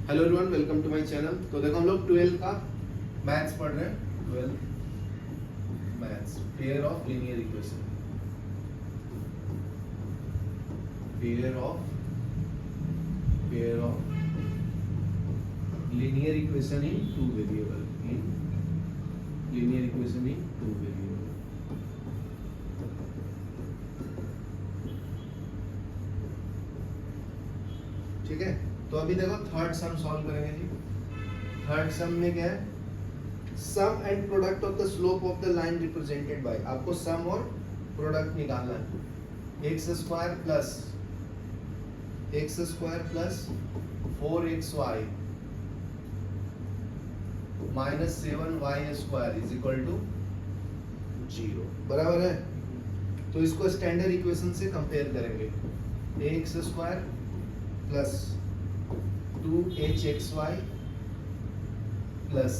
Hello everyone, welcome to my channel. तो देखो हम लोग 12 का मैथ्स पढ़ रहे हैं। 12 maths, pair of linear equation, pair of linear equation in two variable, in linear equation in two variable. ठीक है, तो अभी देखो थर्ड सम सॉल्व करेंगे जी। थर्ड सम में क्या है? Sum and product of the slope of the line represented by, आपको सम और प्रोडक्ट निकालना है। X square plus 4xy minus 7y square is equal to 0, बराबर है। तो इसको स्टैंडर्ड इक्वेशन से कंपेयर करेंगे। X square plus 2hxy plus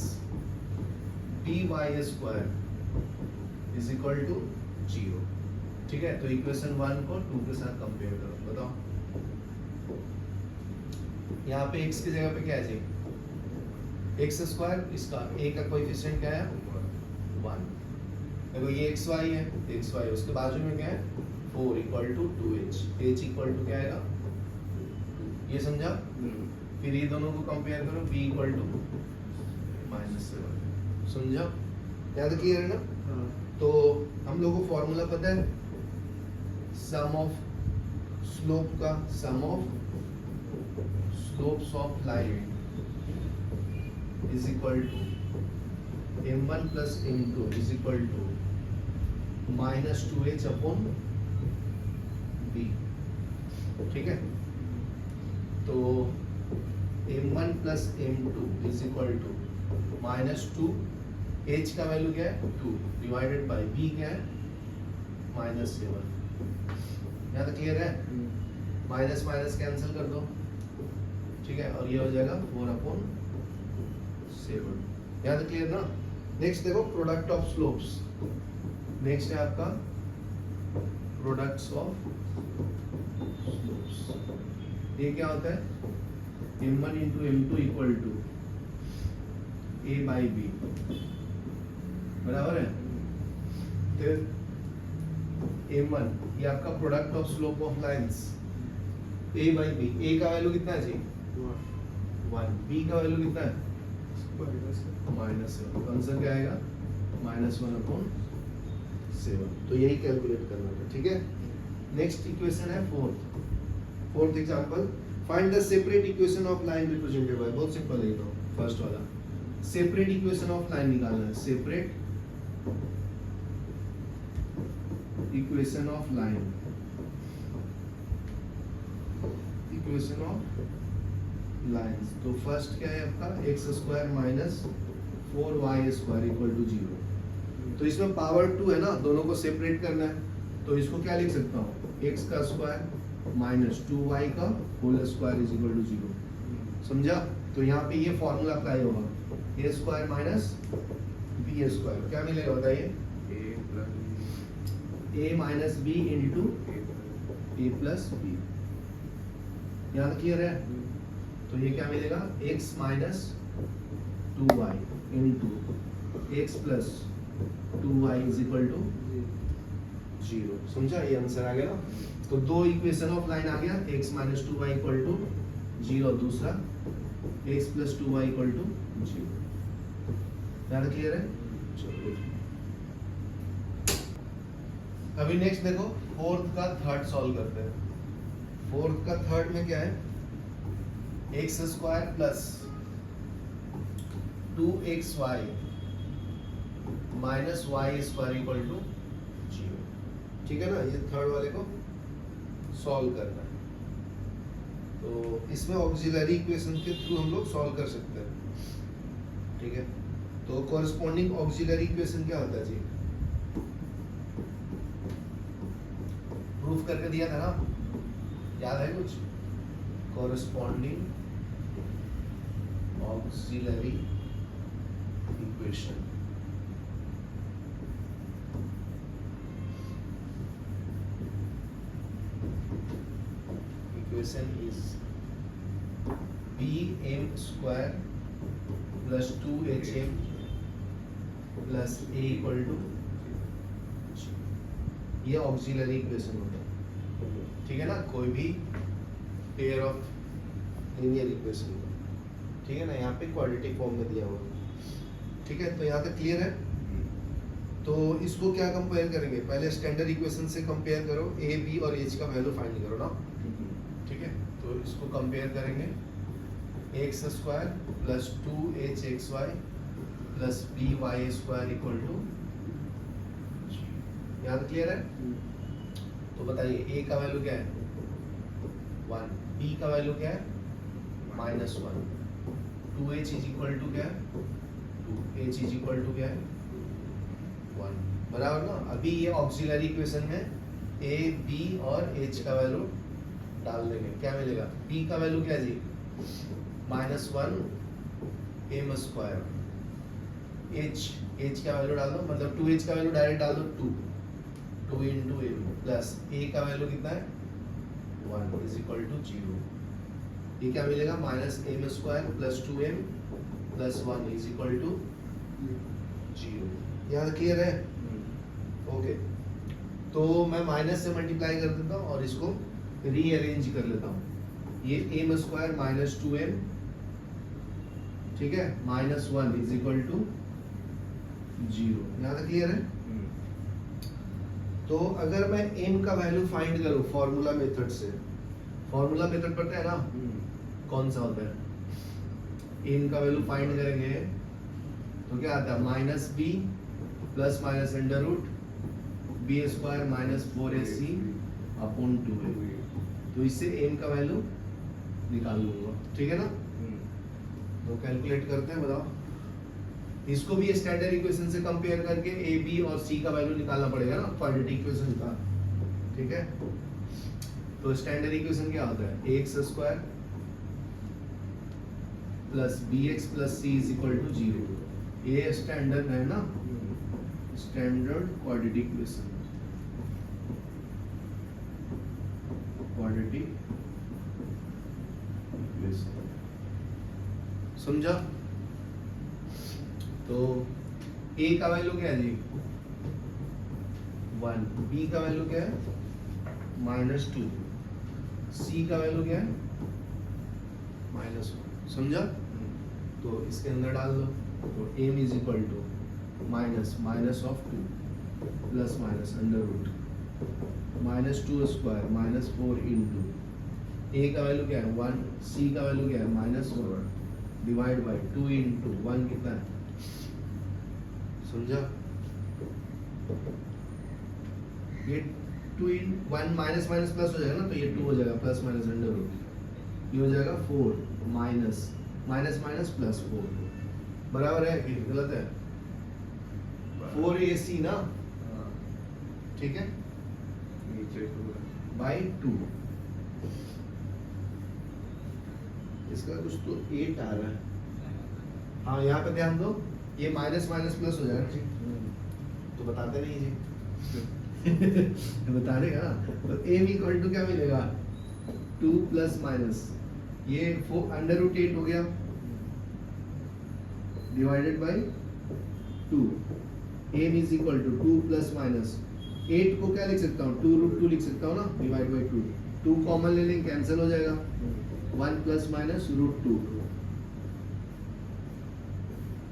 by square is equal to 0। ठीक है, तो इक्वेशन 1 को 2 के साथ कंपेयर करो, बताओ। यहाँ पे x की जगह पे क्या है जी? एक्स स्क्वायर, इसका a का कोएफिशिएंट क्या है? 1। देखो ये xy है, xy उसके बाजू में क्या है? 4 equal to 2h, h equal to क्या आएगा? ये समझा? फिर ये दोनों को कंपेयर करो, b इक्वल टू -7, समझा? याद क्लियर है ना? तो हम लोगों को फॉर्मूला पता है सम ऑफ स्लोप का, sum of slopes of line is equal to m1 plus m2 is equal to -2h upon b। ठीक है, तो m1 plus m2 is equal to -2, h का वैल्यू क्या है? 2 डिवाइडेड बाय b क्या है? -7। यहाँ तक क्लियर है? माइनस माइनस कैंसिल कर दो, ठीक है, और ये हो जाएगा 4 अपॉन 7। यहाँ तक क्लियर ना? नेक्स्ट देखो प्रोडक्ट ऑफ स्लोप्स। नेक्स्ट है आपका प्रोडक्ट्स ऑफ स्लोप्स। ये क्या होता है? m1 into m2 equal to a by b, बराबर है। फिर m1 ये आपका product of slope of lines a by b। a का वैल्यू कितना है जी? 1। b का वैल्यू कितना है? -7। आंसर क्या आएगा? -1 अपॉन 7। तो यही कैलकुलेट करना था, ठीक है। नेक्स्ट इक्वेशन है fourth example. Find the separate equation of line represented bye, बहुत सिंपल है ये तो। फर्स्ट वाला सेपरेट इक्वेशन ऑफ लाइन निकालना है। Separate equation of line, equation of lines. तो फर्स्ट क्या है आपका? X square minus 4y square equal to 0। तो इसमें पावर 2 है ना, दोनों को सेपरेट करना है। तो इसको क्या लिख सकता हूँ? एक्स का स्क्वायर माइनस 2y का whole square is equal to 0, समझा? तो यहाँ पे ये फॉर्मूला अप्लाई होगा, A square minus B square. क्या मिलेगा बताइए? A minus B into A plus B. यहाँ तक क्लियर है? तो ये क्या मिलेगा? x minus 2y into x plus 2y is equal to 0, समझा? ये आंसर आ गया। तो दो इक्वेशन ऑफ लाइन आ गया, x minus 2y equal to 0, दूसरा x plus 2y equal to 0। ज़्यादा क्लियर है? चलो, अभी नेक्स्ट देखो फोर्थ का थर्ड सॉल्व करते हैं। फोर्थ का थर्ड में क्या है? X square plus 2xy minus y square equal to 0। ठीक है ना? ये थर्ड वाले को सॉल्व करना है। तो इसमें ऑक्सिलरी इक्वेशन के थ्रू हम लोग सॉल्व कर सकते हैं, ठीक है। तो कॉरेस्पॉन्डिंग ऑक्सिलरी इक्वेशन क्या होता है जी? प्रूफ करके दिया था ना, याद है कुछ? Corresponding auxiliary equation, equation is B M square plus 2HM plus A equal to, ये ऑक्सिलरी इक्वेशन होता है, ठीक है ना, कोई भी पेयर ऑफ लीनियर इक्वेशन, ठीक है ना, यहाँ पे क्वाड्रेटिक फॉर्म में दिया हुआ, ठीक है। तो यहाँ तक क्लियर है। तो इसको क्या कंपेयर करेंगे, पहले स्टैंडर्ड इक्वेशन से कंपेयर करो, ए बी और एच का वैल्यू फाइंड करो ना, ठीक है। तो इसको कंपेयर करेंगे, x square plus 2HXY plus BY square equal to, यहाँ तक क्लियर है। तो बताइए ए का वैल्यू क्या है 1, बी का वैल्यू क्या है -1, 2H इज इक्वल टू क्या है 2, H इज इक्वल टू क्या है 1, बराबर ना। अभी ये ऑक्सिलरी इक्वेशन में ए बी और एच का वैल्यू डाल देंगे, क्या मिलेगा, बी का वैल्यू क्या है जी -1 m स्क्वायर, एच का वैल्यू डाल दो, मतलब 2H का वैल्यू डायरेक्ट डाल दो 2 इंटू एम प्लस ए का वैल्यू कितना है 1 इज इक्वल टू 0, ये क्या मिलेगा -m square plus 2m plus 1 is equal to 0। यहाँ क्लियर है, ओके। तो मैं माइनस से मल्टीप्लाई कर देता हूँ और इसको रीअरेंज कर लेता हूँ, ये m स्क्वायर माइनस 2m, ठीक है, -1 इज इक्वल टू 0। यहाँ तक क्लियर है। तो अगर मैं m का वैल्यू फाइंड करूं फॉर्मूला मेथड से, फॉर्मूला मेथड पता है ना कौन सा होता है, m का वैल्यू फाइंड करेंगे तो क्या आता है -b plus minus under root B square -4ac upon 2a, तो इससे m का वैल्यू निकाल लूंगा, ठीक है ना। तो कैलकुलेट करते हैं, बताओ। इसको भी स्टैंडर्ड इक्वेशन से कंपेयर करके ए बी और सी का वैल्यू निकालना पड़ेगा ना, क्वाड्रेटिक इक्वेशन का, ठीक है। तो स्टैंडर्ड इक्वेशन क्या होता है, x square plus B x plus C is equal to 0, ये स्टैंडर्ड है ना, standard quadratic equation, quadratic equation, समझा। तो a का वैल्यू क्या है जी 1, b का वैल्यू क्या है -2, c का वैल्यू क्या है -1, समझा। तो इसके अंदर डाल दो, तो m is equal to minus of 2 plus minus under root -2 square -4 into a का वैल्यू क्या है 1, c का वैल्यू क्या है -1 डिवाइड बाय 2 इंटू 1 कितना है, समझा। ये 2 इन 1 माइनस माइनस प्लस हो जाएगा ना, तो ये 2 हो जाएगा प्लस माइनस अंडर रूट, ये हो जाएगा 4 माइनस माइनस माइनस प्लस 4, बराबर है कि गलत है, 4ac ना, ठीक है, बाई 2, इसका कुछ तो 8 आ रहा है, हाँ यहाँ पे ध्यान दो, ये माइनस माइनस प्लस हो जाएगा जी, तो बताते नहीं जी बता देगा। तो m इक्वल टू क्या मिलेगा 2 प्लस माइनस, ये 4 अंडर रूट 8 हो गया divided by 2, m is equal to 2 plus minus 8 को क्या लिख सकता हूँ 2√2 लिख सकता हूँ ना, डिवाइड बाय 2 कॉमन ले लेंगे, कैंसिल हो जाएगा, 1 प्लस माइनस √2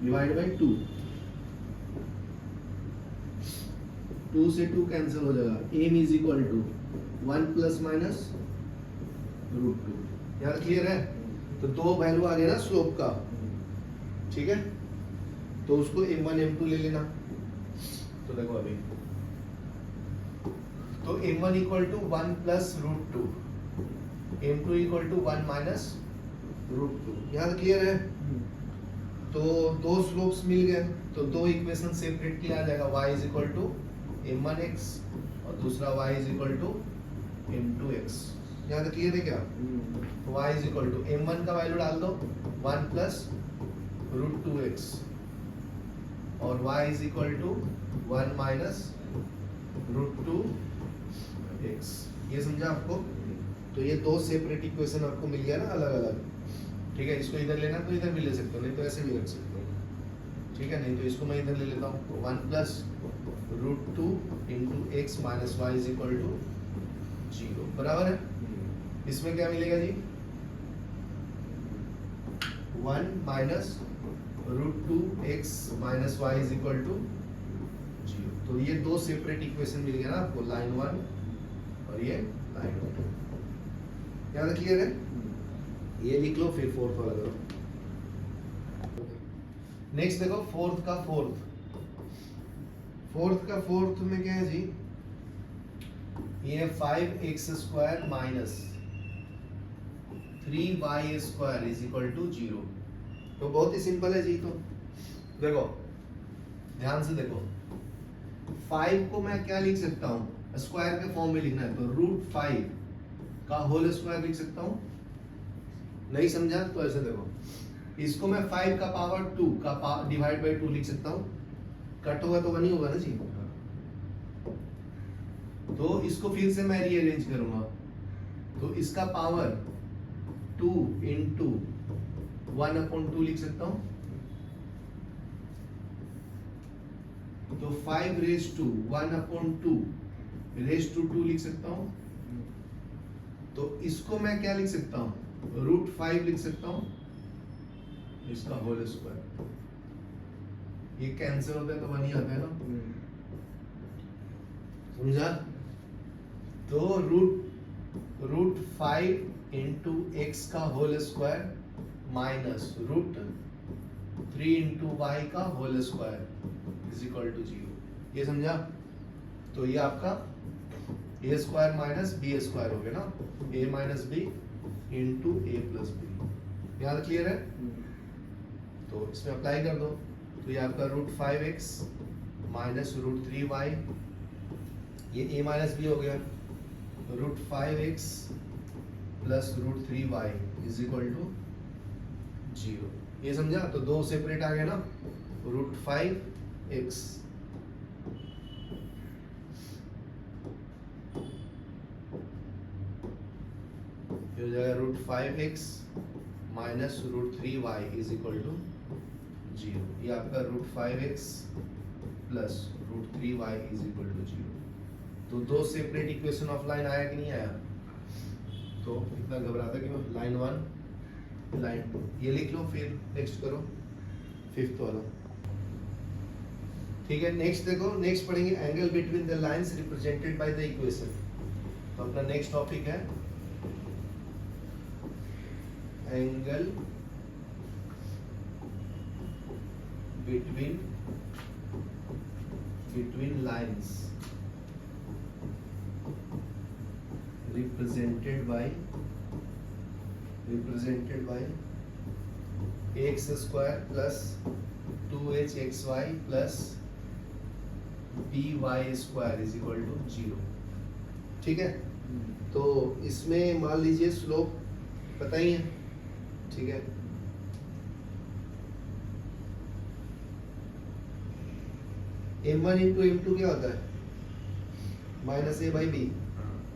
डिवाइड बाय 2 से 2 कैंसिल हो जाएगा, m is equal to 1 plus minus √2। यार क्लियर है। तो दो वैल्यू आ गया ना स्लोप का, ठीक है, तो उसको m1 m2 ले लेना। तो देखो अभी, तो m1 equal to 1 plus √2, m2 equal to 1 minus √2। यार क्लियर है। तो दो स्लोप्स मिल गए, तो दो इक्वेशन सेपरेट किया जाएगा, y is equal to m1x और दूसरा y is equal to m2x। यहाँ तक क्लियर है क्या? y is equal to m1 का वैल्यू डाल दो 1 प्लस √2x और y is equal to 1 minus √2x। ये समझा आपको? तो ये दो सेपरेट इक्वेशन आपको मिल गया ना, अलग अलग, ठीक है, इसको इधर लेना तो इधर भी ले सकते हो, नहीं तो ऐसे भी रख सकते हो, ठीक है। नहीं तो इसको मैं इधर ले लेता हूँ, 1 plus root 2 into x minus y is equal to 0, बराबर है। इसमें क्या मिलेगा जी, 1 minus root 2 x minus y is equal to 0। तो ये दो सेपरेट इक्वेशन मिल गया ना आपको, लाइन 1 और ये लाइन 2। यहाँ तक क्लियर है? ये लिख लो, फिर फोर्थ वाला करो। नेक्स्ट देखो, फोर्थ का फोर्थ में क्या है जी, ये 5x² minus 3y² is equal to 0। तो बहुत ही सिंपल है जी। तो देखो, ध्यान से देखो, 5 को मैं क्या लिख सकता हूँ, स्क्वायर के फॉर्म में लिखना है तो रूट 5 का होल स्क्वायर लिख सकता हूँ। नहीं समझा तो ऐसे देखो, इसको मैं 5 का पावर 2 का डिवाइड बाई 2 लिख सकता हूँ, कट होगा तो 1 ही होगा ना जी। तो इसको फिर से मैं रीअरेंज करूंगा, तो इसका पावर 2 इंटू 1/2 लिख सकता हूँ। तो 5 रेज टू 1/2 रेज टू 2 लिख सकता हूँ। तो इसको मैं क्या लिख सकता हूँ, रूट 5 लिख सकता हूँ, इसका होल स्क्वायर। ये कैंसिल होता है तो 1 ही आता है ना, समझा। तो रूट 5 इंटू एक्स का whole square minus root 3 into y का whole square is equal to 0। ये समझा। तो ये आपका A square minus B square हो गया ना, A minus B into A plus B. यहाँ क्लियर है? तो इसमें अप्लाई कर दो, तो ये आपका root 5x minus root 3y, ये a माइनस बी हो गया, root 5x plus root 3y is equal to 0। ये समझा। तो दो सेपरेट आ गया ना, रूट 5x हो जाएगा root 5x minus root 3y is equal to 0। ये आपका root 5x plus root 3y is equal to 0। तो दो सेपरेट इक्वेशन ऑफ लाइन आया कि नहीं आया? तो इतना घबराता क्यों? लाइन 1 लाइन 2 ये लिख लो, फिर नेक्स्ट करो, फिफ्थ वाला। ठीक है, नेक्स्ट देखो, नेक्स्ट पढ़ेंगे angle between the lines represented by the equation. तो अपना नेक्स्ट टॉपिक है angle between lines represented by x square plus 2hxy plus by square is equal to 0। ठीक है। तो इसमें मान लीजिए स्लोप पता ही है, ठीक है। m1 इंटू m2 क्या होता है, माइनस ए बाई बी।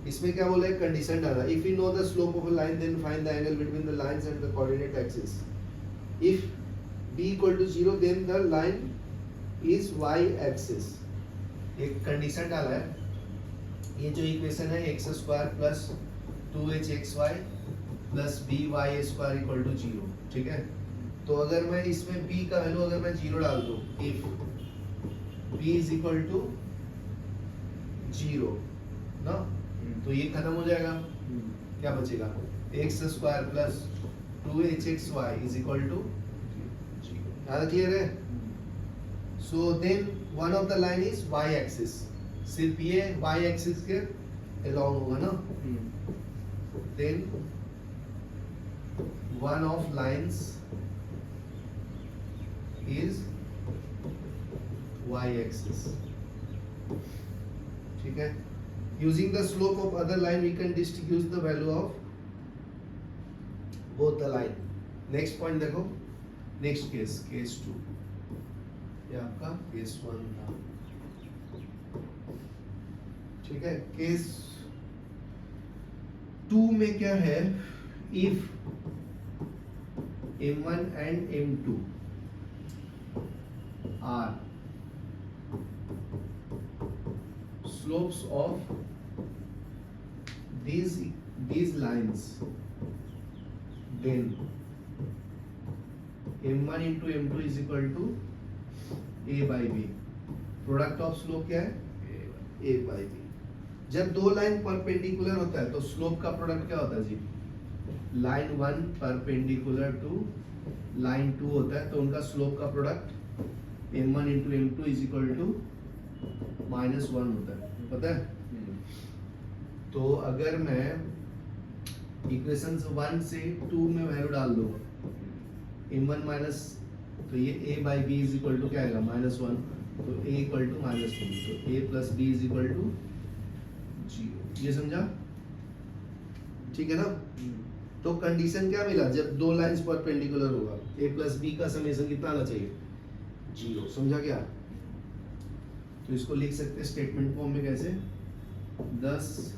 इसमें क्या बोला है, कंडीशन डाला, if you know the slope of a line then find the angle between the lines and the coordinate axis. If b equal to 0 then the line is y axis. एक condition डाला है। ये जो equation है x square plus 2hxy plus by square equal to 0, ठीक है। तो अगर मैं इसमें b का वैल्यू अगर मैं 0 डाल दूं, if b is equal to 0 ना, तो ये खत्म हो जाएगा। क्या बचेगा, x square plus 2hxy is equal to 0। यहाँ क्लियर है? So then one of the line is y axis, सिर्फ ये y एक्सिस के अलोंग होगा ना। Then one of lines is y axis, ठीक है। Using the slope of other line we can distinguish the value of both the line। Next point देखो, next case, case 2। ये आपका case 1 था, ठीक है। case 2 में क्या है, if M1 and M2 are slopes of these lines, then M1 into M2 is equal to A by B. Product of slope क्या है? A by B. जब दो लाइन परपेंडिकुलर होता है तो स्लोप का प्रोडक्ट क्या होता है जी? लाइन 1 परपेंडिकुलर टू लाइन 2 होता है तो उनका स्लोप का product M1 into M2 is equal to -1 होता है, पता है? तो अगर मैं इक्वेशन 1 से 2 में वैल्यू डाल दूंगा M1 माइनस, तो ये A by B is equal to क्या आएगा? -1, तो A इक्वल टू -2, तो A plus B is equal to 0. ये समझा? ठीक है ना? तो कंडीशन क्या मिला? जब दो लाइंस परपेंडिकुलर होगा A प्लस B का समेशन कितना आना चाहिए? 0. समझा क्या? तो इसको लिख सकते हैं स्टेटमेंट फॉर्म में कैसे? 10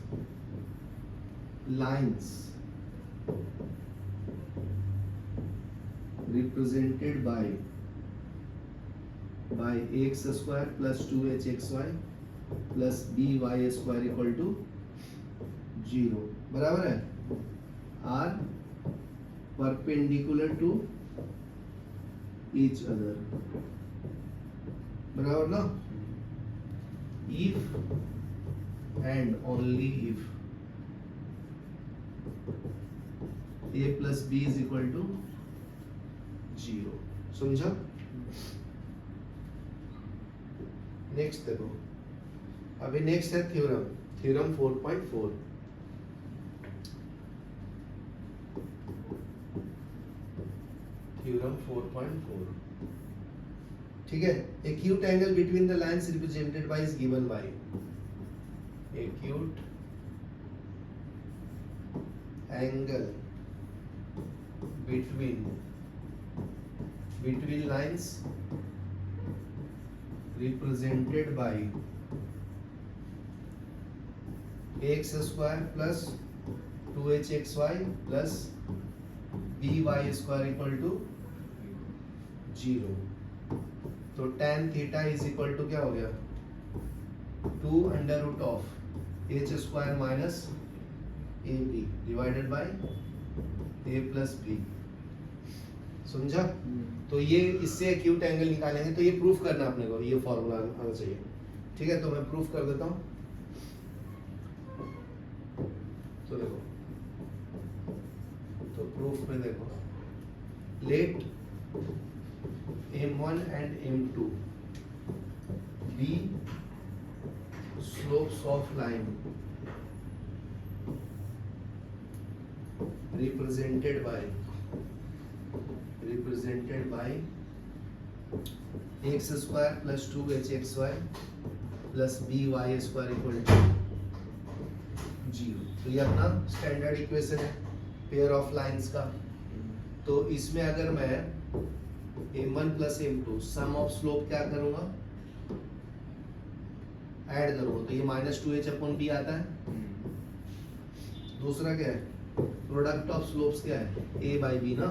lines represented by ax square plus 2hxy plus by square equal to 0 बराबर है? are perpendicular to each other, बराबर ना? if and only if a plus b is equal to 0. समझा? नेक्स्ट देखो, अभी नेक्स्ट है थ्योरम 4.4. थ्योरम 4.4. ठीक है? Acute angle between the lines represented by is given by acute angle between lines represented by ax square plus 2hxy plus by square equal to 0. तो tan theta is equal to क्या हो गया? 2 under root of h square minus ab divided by a plus b. समझा? तो ये इससे acute angle निकालेंगे, तो ये प्रूफ करना अपने को, ये फॉर्मूला आना चाहिए. ठीक है? तो मैं प्रूफ कर देता हूं. तो देखो, तो प्रूफ में देखो, late M1 and M2 be slopes of line represented by x square plus 2hxy plus by square equal to 0. तो ये अपना स्टैंडर्ड इक्वेशन है पेयर ऑफ लाइंस का. तो इसमें अगर मैं M1 plus M2 some of slope क्या करूंगा? ऐड करूंगा, तो ये -2h/b आता है. दूसरा क्या है? प्रोडक्ट ऑफ स्लोप्स क्या है? A by B ना,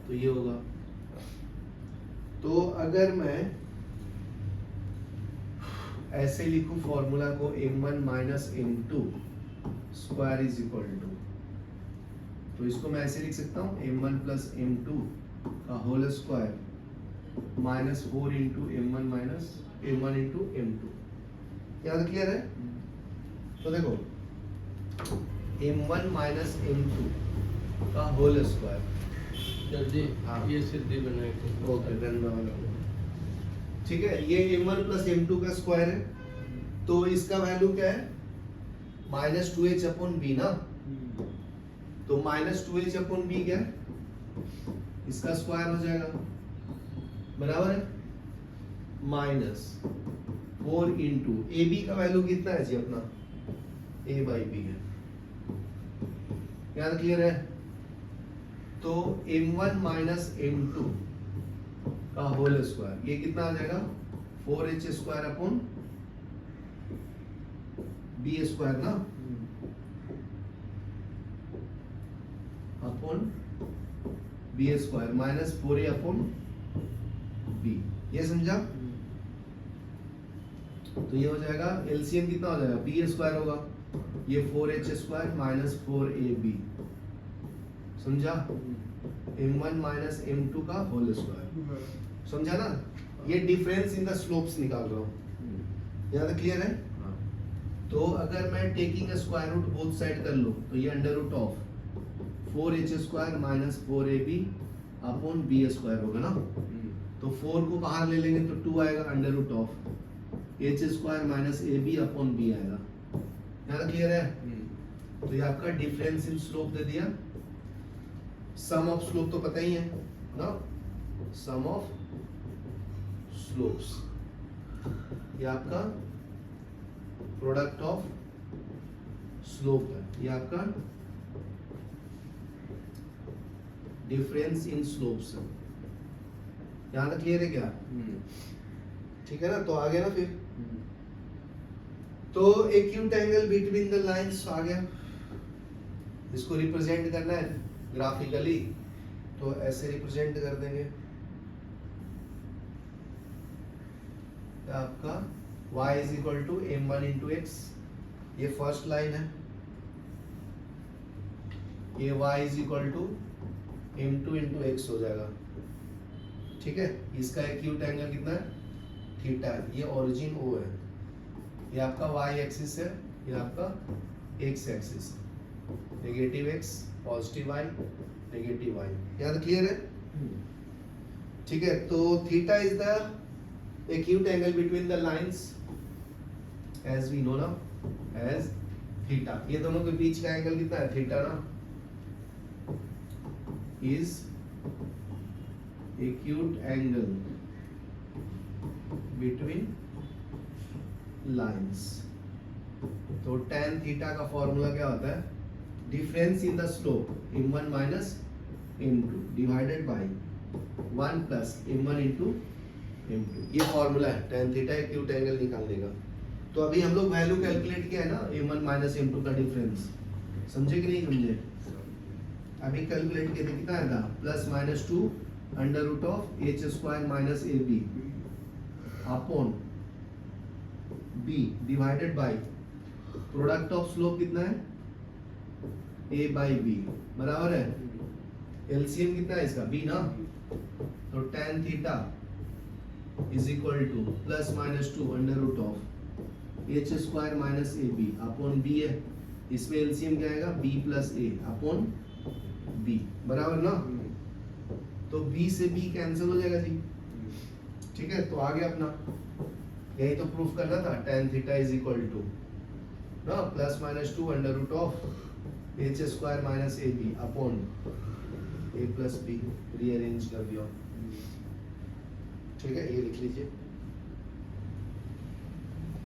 तो ये होगा. तो अगर मैं ऐसे लिखूं फॉर्मूला को M1 minus M2 square is equal to, तो इसको मैं ऐसे लिख सकता हूं M1 plus M2 का whole square -4 into M1 minus M1 into M2. क्या क्लियर है? तो देखो M1 minus M2 का होल स्क्वायर. हाँ, ये सिद्धि बनाए. ओके, ठीक है? ये M1 plus M2 का स्क्वायर है, तो इसका वैल्यू क्या है? -2h/b ना, तो -2h/b क्या है? इसका स्क्वायर हो जाएगा, बराबर है? -4 इंटू AB का वैल्यू कितना है जी अपना? A by B है. क्या क्लियर है? तो M1 minus M2 का होल स्क्वायर, ये कितना आ जाएगा? 4h square upon b square ना, upon B square minus 4a upon B. ये समझा? तो ये हो जाएगा एलसीएम कितना हो जाएगा, बी स्क्वायर होगा, ये 4h स्क्वायर माइनस 4ab, समझा? m1 माइनस m2 का होल स्क्वायर, समझा ना? ये डिफरेंस इन द स्लोप्स निकाल रहा हूँ, यहाँ तक क्लियर है? तो अगर मैं taking square root both side कर लूँ तो ये under root of 4h square minus 4ab upon B square होगा ना। तो 4 को बाहर ले लेंगे तो 2 आएगा, under root of h square minus ab upon b आएगा। यहाँ तक क्लियर है? तो ये आपका डिफरेंस इन स्लोप दे दिया। सम ऑफ स्लोप तो पता ही है ना, सम ऑफ स्लोप्स, ये आपका प्रोडक्ट ऑफ स्लोप है, ये आपका डिफरेंस इन स्लोप्स है। यहां तक क्लियर है क्या? ठीक है ना? तो आ गया ना फिर। तो acute angle between the lines आ गया, इसको रिप्रेजेंट करना है ग्राफिकली तो ऐसे रिप्रेजेंट कर देंगे। आपका y is equal to m1 into x, ये फर्स्ट लाइन है, ये y is equal to m2 into x हो जाएगा, ठीक है? इसका एक्यूट एंगल कितना है, थीटा है, ये ओरिजिन O है, ये आपका y एक्सिस है, ये आपका x एक्सिस है, negative x positive y negative y। यहाँ तक क्लियर है? ठीक है, तो theta is the acute angle between the lines as we know now as theta। ये दोनों के बीच का एंगल कितना है, थीटा ना, is acute angle between lines। तो tan थीटा का फॉर्मूला क्या होता है, difference in the slope m1 minus m2 divided by 1 plus m1 into m2, ये फॉर्मूला है tan थीटा एक्यूट एंगल निकालने का। तो अभी हम लोग वैल्यू कैलकुलेट किया है ना m1 माइनस m2 का डिफरेंस, समझे कि नहीं समझे? अभी कैलकुलेट किया था, कितना आया था, plus minus 2 under root of h square minus ab upon b divided by product of slope कितना है, a बाई b, बराबर है एलसीएम कितना है इसका, b ना। तो tan theta is equal to plus minus 2 under root of h square minus ab upon b है, इसमें एलसीएम क्या आएगा, b plus a upon b, बराबर ना। तो b से b कैंसिल हो जाएगा जी, ठीक है? तो आ गया अपना, यही तो प्रूफ करना था, tan theta is equal to ना plus minus 2 under root of h square minus ab upon a plus b, rearrange कर दिया, ठीक है? ये लिख लीजिए।